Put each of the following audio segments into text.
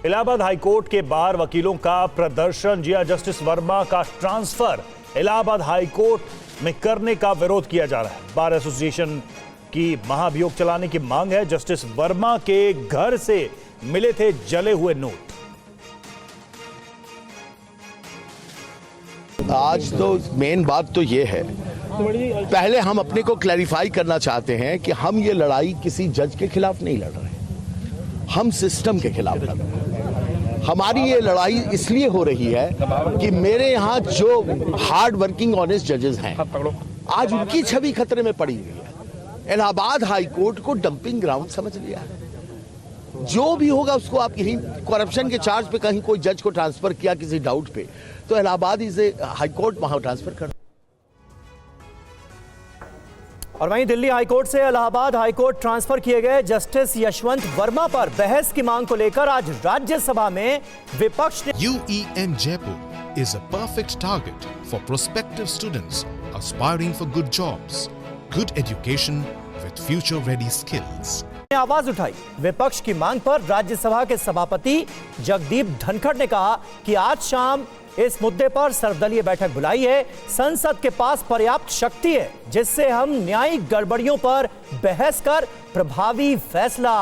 Allahabad high court के बाहर वकीलों का प्रदर्शन। जिया जस्टिस वर्मा का ट्रांसफर इलाहाबाद हाईकोर्ट में करने का विरोध किया जा रहा है। बार एसोसिएशन की महाभियोग चलाने की मांग है। जस्टिस वर्मा के घर से मिले थे जले हुए नोट। आज तो मेन बात तो ये है, पहले हम अपने को क्लैरिफाई करना चाहते हैं कि हम ये लड़ाई किसी जज के खिलाफ नहीं लड़ रहे, हम सिस्टम के खिलाफ लड़ रहे हैं। हमारी ये लड़ाई इसलिए हो रही है कि मेरे यहाँ जो हार्ड वर्किंग ऑनेस्ट जजेस हैं, आज उनकी छवि खतरे में पड़ी हुई है। इलाहाबाद हाई कोर्ट को डंपिंग ग्राउंड समझ लिया है। जो भी होगा उसको आप यहीं करप्शन के चार्ज पे कहीं कोई जज को ट्रांसफर किया किसी डाउट पे, तो इलाहाबाद इसे हाई कोर्ट वहां ट्रांसफर कर। और वहीं दिल्ली हाईकोर्ट से इलाहाबाद हाईकोर्ट ट्रांसफर किए गए जस्टिस यशवंत वर्मा पर बहस की मांग को लेकर आज राज्यसभा में विपक्ष ने UEM Jaipur is a perfect target for prospective students aspiring for good jobs, good education with future-ready skills. आवाज उठाई। विपक्ष की मांग पर राज्यसभा के सभापति जगदीप धनखड़ ने कहा कि आज शाम इस मुद्दे पर सर्वदलीय बैठक बुलाई है। संसद के पास पर्याप्त शक्ति है जिससे हम न्यायिक गड़बड़ियों पर बहस कर प्रभावी फैसला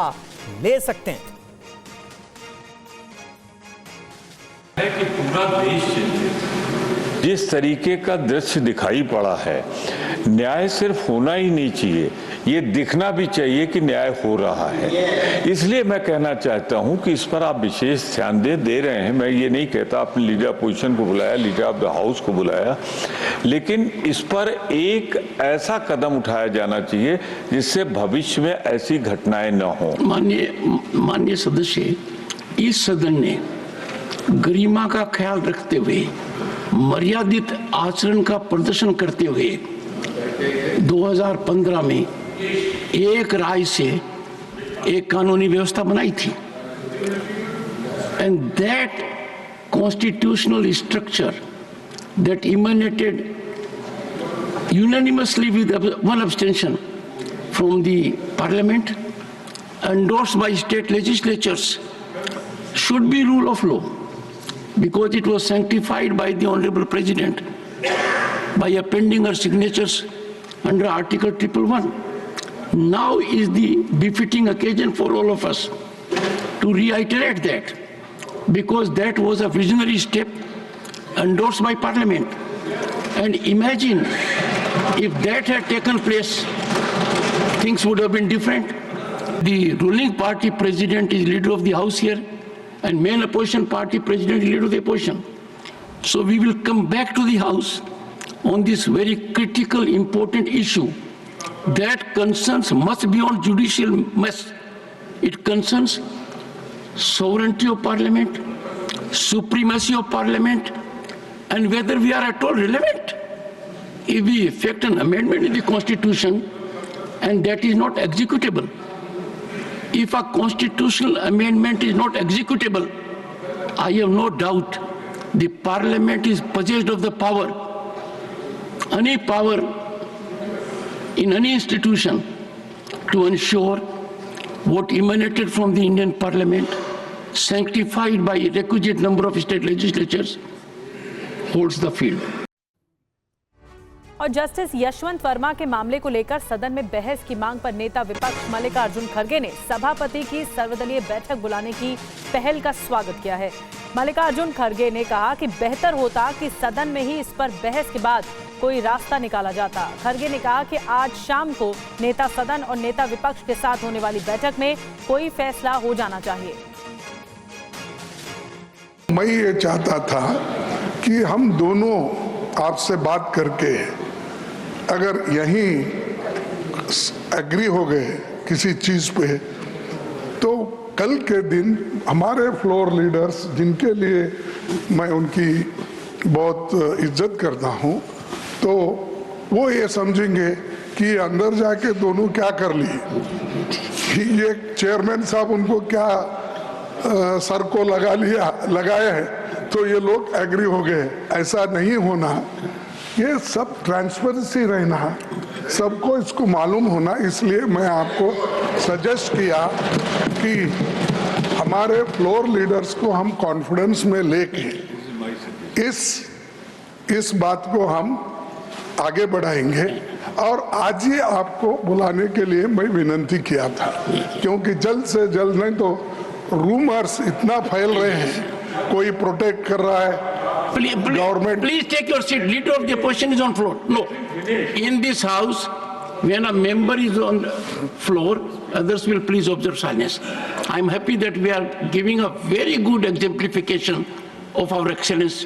ले सकते हैं। कि पूरा देश जिस तरीके का दृश्य दिखाई पड़ा है, न्याय सिर्फ होना ही नहीं चाहिए, ये दिखना भी चाहिए कि न्याय हो रहा है। इसलिए मैं कहना चाहता हूं कि इस पर आप विशेष ध्यान दे रहे हैं। मैं ये नहीं कहता आपने लीडर अपोजिशन को बुलाया, लीडर ऑफ द हाउस को बुलाया, लेकिन इस पर एक ऐसा कदम उठाया जाना चाहिए जिससे भविष्य में ऐसी घटनाएं न हो। माननीय सदस्य, इस सदन ने गरिमा का ख्याल रखते हुए मर्यादित आचरण का प्रदर्शन करते हुए 2015 में एक राय से एक कानूनी व्यवस्था बनाई थी। And that constitutional structure that emanated unanimously with one abstention from the parliament, endorsed by state legislatures, should be rule of law because it was sanctified by the Honorable President by appending her signatures under Article 111. Now is the befitting occasion for all of us to reiterate that, because that was a visionary step endorsed by Parliament. And imagine if that had taken place, things would have been different. The ruling party president is leader of the House here, and main opposition party president is leader of the opposition. So we will come back to the House on this very critical, important issue that concerns much beyond judicial mess. It concerns sovereignty of Parliament, supremacy of Parliament, and whether we are at all relevant. If we effect an amendment in the Constitution and that is not executable, if a constitutional amendment is not executable, I have no doubt the Parliament is possessed of the power, any power in any institution, to ensure what emanated from the Indian Parliament, sanctified by a requisite number of state legislatures, holds the field. और justice Yashwant Verma के मामले को लेकर सदन में बहस की मांग पर नेता विपक्ष मल्लिकार्जुन खड़गे ने सभापति की सर्वदलीय बैठक बुलाने की पहल का स्वागत किया है। मल्लिकार्जुन खड़गे ने कहा कि बेहतर होता कि सदन में ही इस पर बहस के बाद कोई रास्ता निकाला जाता। खड़गे ने कहा कि आज शाम को नेता सदन और नेता विपक्ष के साथ होने वाली बैठक में कोई फैसला हो जाना चाहिए। मैं ये चाहता था कि हम दोनों आपसे बात करके अगर यहीं एग्री हो गए किसी चीज पे, तो कल के दिन हमारे फ्लोर लीडर्स, जिनके लिए मैं उनकी बहुत इज्जत करता हूं, तो वो ये समझेंगे कि अंदर जाके दोनों क्या कर लिए। ये चेयरमैन साहब उनको क्या सर को लगाया है, तो ये लोग एग्री हो गए। ऐसा नहीं होना, ये सब ट्रांसपेरेंसी रहना, सबको इसको मालूम होना। इसलिए मैं आपको सजेस्ट किया कि हमारे फ्लोर लीडर्स को हम कॉन्फिडेंस में लेके इस बात को हम आगे बढ़ाएंगे। और आज ही आपको बुलाने के लिए मैं विनती किया था, क्योंकि जल्द से जल्द, नहीं तो रूमर्स इतना फैल रहे हैं, कोई प्रोटेक्ट कर रहा है government. Please take your seat. Leader of the opposition is on floor. No. In this house, when a member is on the floor, others will please observe silence. I am happy that we are giving a very good exemplification of our excellence.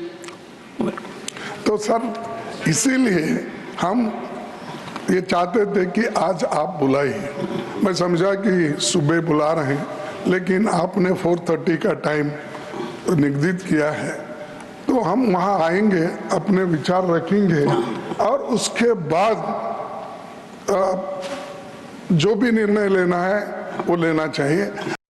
तो sir, इसीलिए हम ये चाहते थे कि आज आप बुलाइए। मैं समझा कि सुबह बुला रहे हैं, लेकिन आपने 4:30 का टाइम निर्धारित किया है, तो हम वहाँ आएंगे, अपने विचार रखेंगे और उसके बाद जो भी निर्णय लेना है वो लेना चाहिए।